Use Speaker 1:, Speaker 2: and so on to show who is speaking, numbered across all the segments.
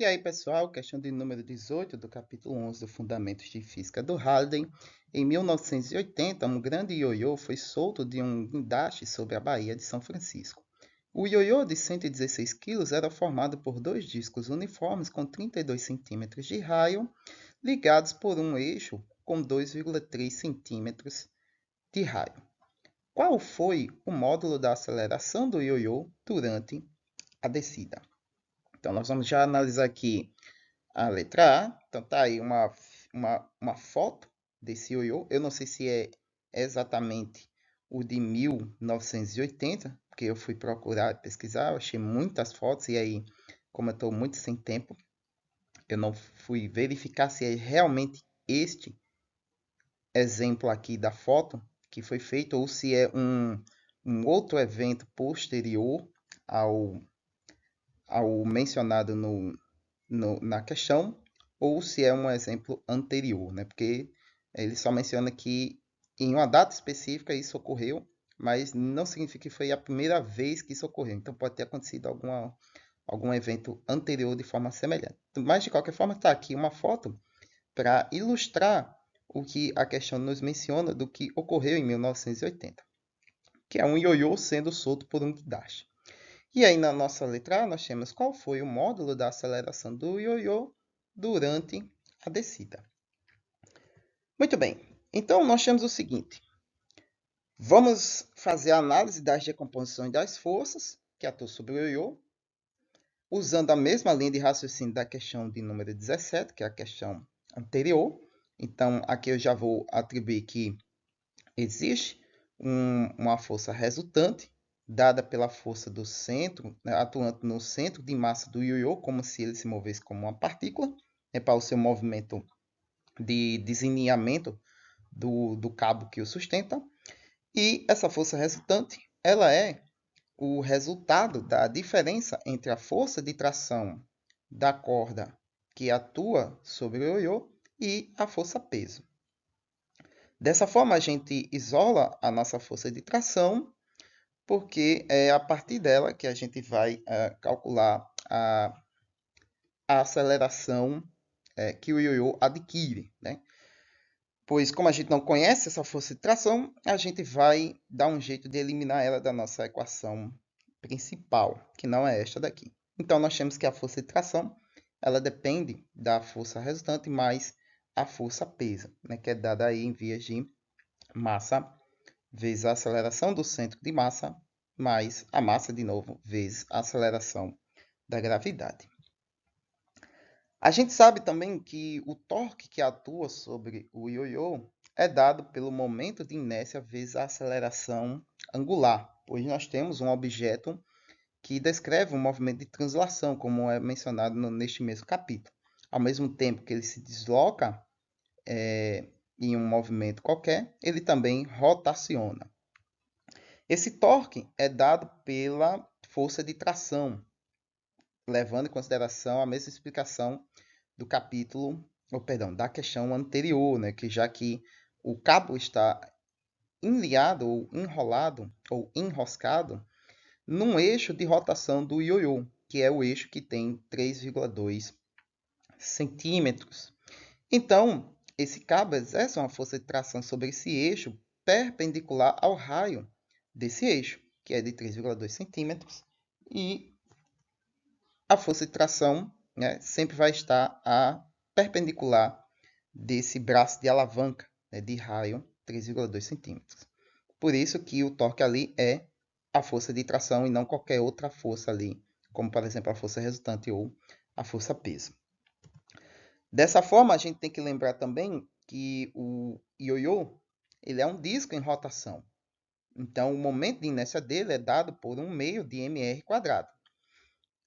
Speaker 1: E aí, pessoal, questão de número 18 do capítulo 11 do Fundamentos de Física do Halliday. Em 1980, um grande ioiô foi solto de um guindaste sobre a Baía de São Francisco. O ioiô de 116 kg era formado por dois discos uniformes com 32 centímetros de raio, ligados por um eixo com 2,3 centímetros de raio. Qual foi o módulo da aceleração do ioiô durante a descida? Então, nós vamos já analisar aqui a letra A. Então, tá aí uma foto desse ioiô. Eu não sei se é exatamente o de 1980, porque eu fui procurar pesquisar, eu achei muitas fotos, e aí, como eu estou muito sem tempo, eu não fui verificar se é realmente este exemplo aqui da foto que foi feito, ou se é um outro evento posterior ao mencionado na questão, ou se é um exemplo anterior, né? Porque ele só menciona que em uma data específica isso ocorreu, mas não significa que foi a primeira vez que isso ocorreu. Então pode ter acontecido algum evento anterior de forma semelhante. Mas de qualquer forma está aqui uma foto para ilustrar o que a questão nos menciona do que ocorreu em 1980, que é um ioiô sendo solto por um guindaste. E aí, na nossa letra A, nós temos qual foi o módulo da aceleração do ioiô durante a descida. Muito bem, então nós temos o seguinte. Vamos fazer a análise das decomposições das forças que atuam sobre o ioiô, usando a mesma linha de raciocínio da questão de número 17, que é a questão anterior. Então, aqui eu já vou atribuir que existe uma força resultante, dada pela força do centro, né, atuante no centro de massa do ioiô, como se ele se movesse como uma partícula, né, para o seu movimento de desalinhamento do cabo que o sustenta. E essa força resultante, ela é o resultado da diferença entre a força de tração da corda que atua sobre o ioiô e a força-peso. Dessa forma, a gente isola a nossa força de tração, porque é a partir dela que a gente vai calcular a aceleração que o ioiô adquire, né? Pois, como a gente não conhece essa força de tração, a gente vai dar um jeito de eliminar ela da nossa equação principal, que não é esta daqui. Então, nós temos que a força de tração ela depende da força resultante mais a força-peso, né, que é dada aí em vias de massa vezes a aceleração do centro de massa, mais a massa, de novo, vezes a aceleração da gravidade. A gente sabe também que o torque que atua sobre o ioiô é dado pelo momento de inércia vezes a aceleração angular, pois nós temos um objeto que descreve um movimento de translação, como é mencionado neste mesmo capítulo. Ao mesmo tempo que ele se desloca em um movimento qualquer, ele também rotaciona. Esse torque é dado pela força de tração, levando em consideração a mesma explicação do capítulo, ou perdão, da questão anterior, né, que já que o cabo está enliado ou enrolado ou enroscado num eixo de rotação do ioiô, que é o eixo que tem 3,2 centímetros. Então, esse cabo exerce uma força de tração sobre esse eixo perpendicular ao raio desse eixo, que é de 3,2 centímetros, e a força de tração, né, sempre vai estar perpendicular desse braço de alavanca, né, de raio 3,2 centímetros. Por isso que o torque ali é a força de tração e não qualquer outra força ali, como por exemplo a força resultante ou a força-peso. Dessa forma, a gente tem que lembrar também que o ioiô ele é um disco em rotação. Então, o momento de inércia dele é dado por 1/2 de mr².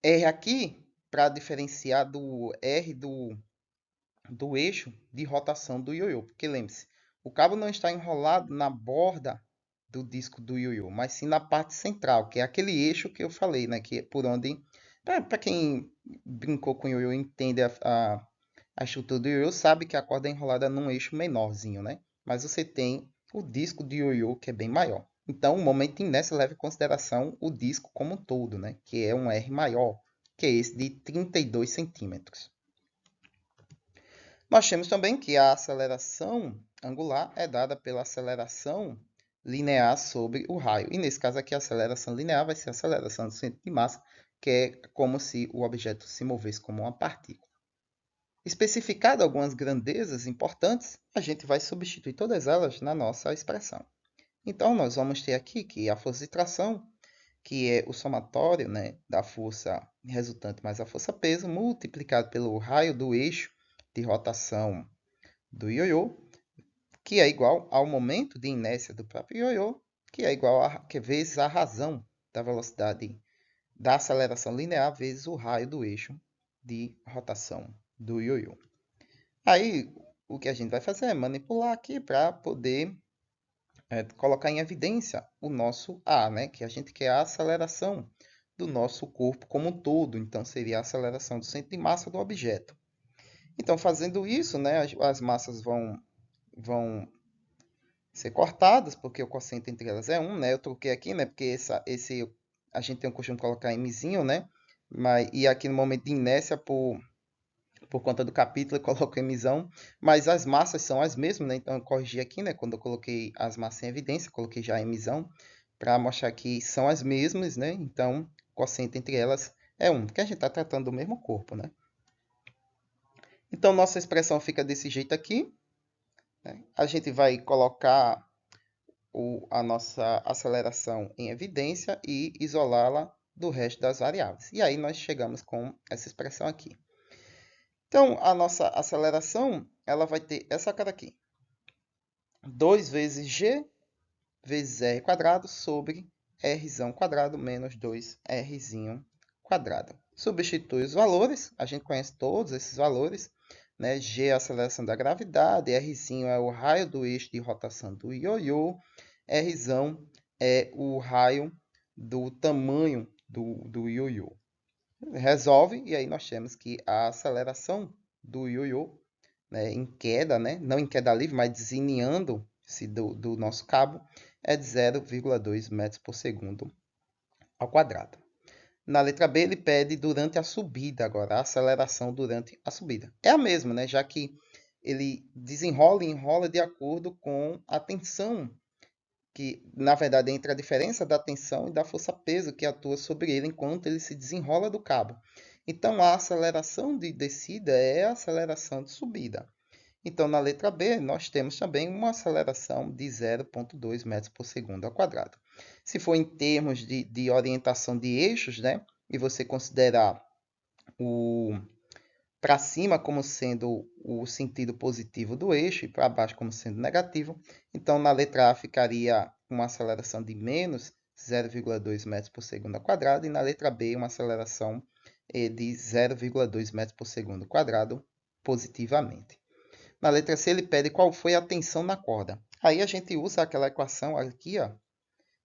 Speaker 1: R aqui, para diferenciar do R do eixo de rotação do ioiô. Porque lembre-se, o cabo não está enrolado na borda do disco do ioiô, mas sim na parte central, que é aquele eixo que eu falei, né? Que é por onde, para quem brincou com o ioiô e entende a estrutura do ioiô, sabe que a corda é enrolada num eixo menorzinho, né? Mas você tem o disco do ioiô, que é bem maior. Então, o momento de inércia leva em consideração o disco como um todo, né? Que é um R maior que é esse de 32 centímetros. Nós temos também que a aceleração angular é dada pela aceleração linear sobre o raio. E nesse caso aqui, a aceleração linear vai ser a aceleração do centro de massa, que é como se o objeto se movesse como uma partícula. Especificado algumas grandezas importantes, a gente vai substituir todas elas na nossa expressão. Então, nós vamos ter aqui que a força de tração, que é o somatório, né, da força resultante mais a força-peso, multiplicado pelo raio do eixo de rotação do ioiô, que é igual ao momento de inércia do próprio ioiô, que é igual a vezes a razão da velocidade da aceleração linear vezes o raio do eixo de rotação do ioiô. Aí, o que a gente vai fazer é manipular aqui para poder colocar em evidência o nosso A, né? Que a gente quer a aceleração do nosso corpo como um todo. Então, seria a aceleração do centro de massa do objeto. Então, fazendo isso, né, as massas vão ser cortadas, porque o quociente entre elas é 1, né? Eu troquei aqui, né? Porque a gente tem o costume de colocar mzinho, né? E aqui no momento de inércia, por conta do capítulo, eu coloco mzão, mas as massas são as mesmas, né? Então eu corrigi aqui, né? Quando eu coloquei as massas em evidência, coloquei já mzão, para mostrar que são as mesmas, né? Então, o quociente entre elas é 1, porque a gente está tratando do mesmo corpo, né? Então, nossa expressão fica desse jeito aqui, né? A gente vai colocar a nossa aceleração em evidência e isolá-la do resto das variáveis. E aí nós chegamos com essa expressão aqui. Então, a nossa aceleração ela vai ter essa cara aqui. 2 vezes g vezes r quadrado sobre r quadrado menos 2r quadrado. Substitui os valores, a gente conhece todos esses valores, né? G é a aceleração da gravidade, r é o raio do eixo de rotação do ioiô, r é o raio do tamanho do ioiô. Resolve, e aí nós temos que a aceleração do ioiô, né, em queda, né, não em queda livre, mas deslineando-se do nosso cabo, é de 0,2 metros por segundo ao quadrado. Na letra B, ele pede durante a subida agora, a aceleração durante a subida. É a mesma, né, já que ele desenrola e enrola de acordo com a tensão, que na verdade é entre a diferença da tensão e da força-peso que atua sobre ele enquanto ele se desenrola do cabo. Então, a aceleração de descida é a aceleração de subida. Então, na letra B, nós temos também uma aceleração de 0,2 metros por segundo ao quadrado. Se for em termos de orientação de eixos, né, e você considerar o para cima como sendo o sentido positivo do eixo e para baixo como sendo negativo, então na letra A ficaria uma aceleração de menos 0,2 metros por segundo ao quadrado e na letra B uma aceleração de 0,2 metros por segundo ao quadrado positivamente. Na letra C, ele pede qual foi a tensão na corda. Aí a gente usa aquela equação aqui, ó,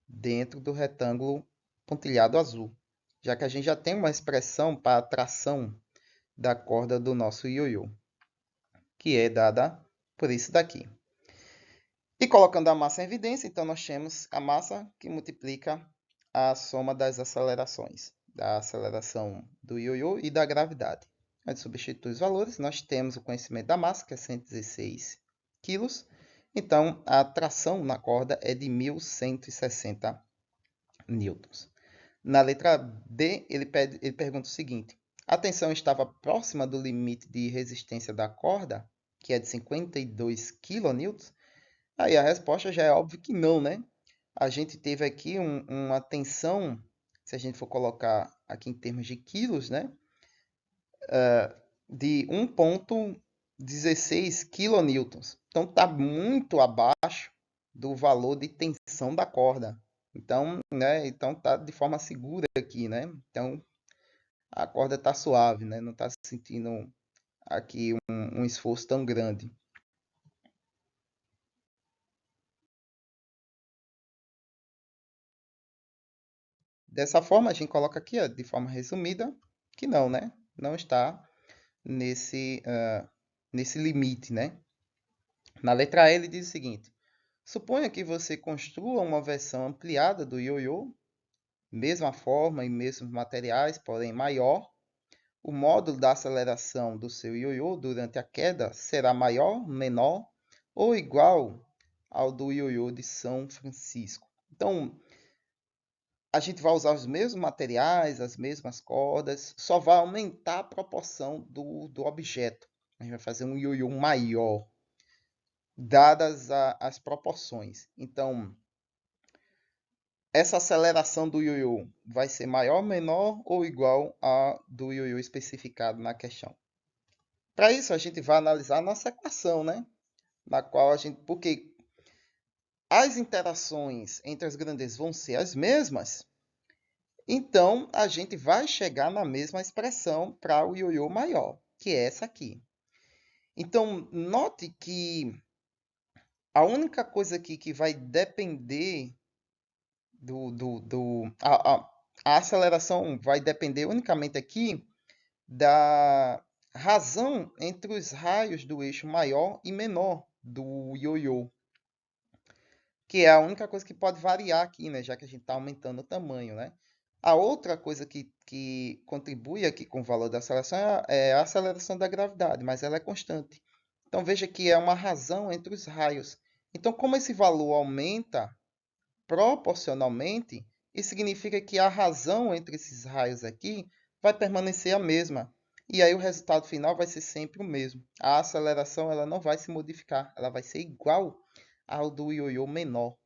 Speaker 1: dentro do retângulo pontilhado azul, já que a gente já tem uma expressão para a tração da corda do nosso ioiô, que é dada por isso daqui. E colocando a massa em evidência, então nós temos a massa que multiplica a soma das acelerações, da aceleração do ioiô e da gravidade. A gente substitui os valores, nós temos o conhecimento da massa, que é 116 kg. Então, a tração na corda é de 1.160 newtons. Na letra D, ele pergunta o seguinte: a tensão estava próxima do limite de resistência da corda, que é de 52 kN? Aí a resposta já é óbvio que não, né? A gente teve aqui uma tensão, se a gente for colocar aqui em termos de quilos, né? De 1,16 kN. Então, está muito abaixo do valor de tensão da corda. Então, né? Então, está de forma segura aqui, né? Então, a corda está suave, né? Não está sentindo aqui um esforço tão grande. Dessa forma, a gente coloca aqui, ó, de forma resumida, que não, né? Não está nesse limite, né? Na letra A, ele diz o seguinte: suponha que você construa uma versão ampliada do ioiô, mesma forma e mesmos materiais, porém maior, o módulo da aceleração do seu ioiô durante a queda será maior, menor ou igual ao do ioiô de São Francisco. Então, a gente vai usar os mesmos materiais, as mesmas cordas, só vai aumentar a proporção do objeto. A gente vai fazer um ioiô maior, dadas as proporções. Então, essa aceleração do ioiô vai ser maior, menor ou igual a do ioiô especificado na questão. Para isso, a gente vai analisar a nossa equação, né? Na qual a gente, porque as interações entre as grandezas vão ser as mesmas, então a gente vai chegar na mesma expressão para o ioiô maior, que é essa aqui. Então, note que a única coisa aqui que vai depender a aceleração vai depender unicamente aqui da razão entre os raios do eixo maior e menor do ioiô, que é a única coisa que pode variar aqui, né? Já que a gente está aumentando o tamanho, né? A outra coisa que contribui aqui com o valor da aceleração é a aceleração da gravidade, mas ela é constante. Então veja que é uma razão entre os raios. Então, como esse valor aumenta proporcionalmente, isso significa que a razão entre esses raios aqui vai permanecer a mesma. E aí o resultado final vai ser sempre o mesmo. A aceleração ela não vai se modificar, ela vai ser igual ao do ioiô menor.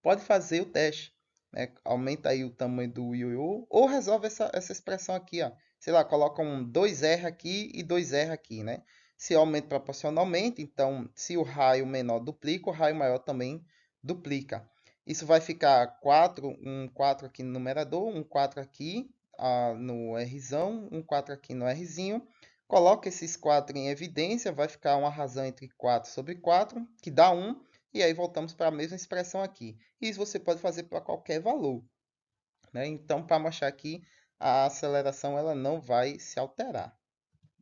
Speaker 1: Pode fazer o teste, né? Aumenta aí o tamanho do ioiô ou resolve essa expressão aqui, ó. Sei lá, coloca um 2R aqui e 2R aqui, né? Se aumenta proporcionalmente, então se o raio menor duplica, o raio maior também duplica. Isso vai ficar 4, um 4 aqui no numerador, um 4 aqui no Rzão, um 4 aqui no Rzinho. Coloca esses 4 em evidência, vai ficar uma razão entre 4 sobre 4, que dá 1. E aí voltamos para a mesma expressão aqui. Isso você pode fazer para qualquer valor, né? Então, para mostrar aqui, a aceleração ela não vai se alterar.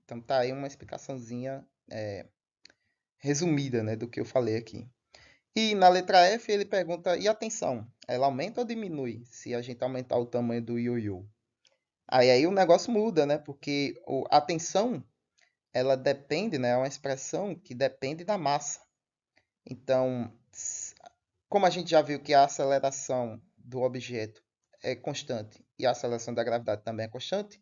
Speaker 1: Então, tá aí uma explicaçãozinha resumida, né, do que eu falei aqui. E na letra F ele pergunta, e a tensão? Ela aumenta ou diminui se a gente aumentar o tamanho do ioiô? Aí o negócio muda, né? Porque a tensão, ela depende, né? É uma expressão que depende da massa. Então, como a gente já viu que a aceleração do objeto é constante e a aceleração da gravidade também é constante,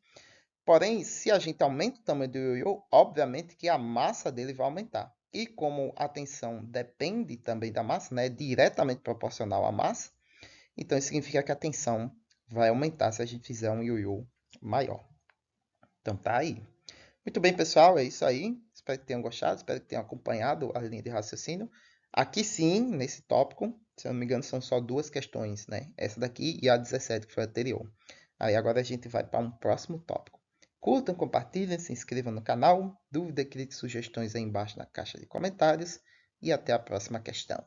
Speaker 1: porém, se a gente aumenta o tamanho do ioiô, obviamente que a massa dele vai aumentar. E como a tensão depende também da massa, né, é diretamente proporcional à massa, então isso significa que a tensão vai aumentar se a gente fizer um ioiô maior. Então tá aí. Muito bem, pessoal, é isso aí. Espero que tenham gostado, espero que tenham acompanhado a linha de raciocínio. Aqui sim, nesse tópico, se eu não me engano, são só duas questões, né? Essa daqui e a 17, que foi a anterior. Aí agora a gente vai para um próximo tópico. Curtam, compartilhem, se inscrevam no canal. Dúvida, críticas, sugestões aí embaixo na caixa de comentários. E até a próxima questão.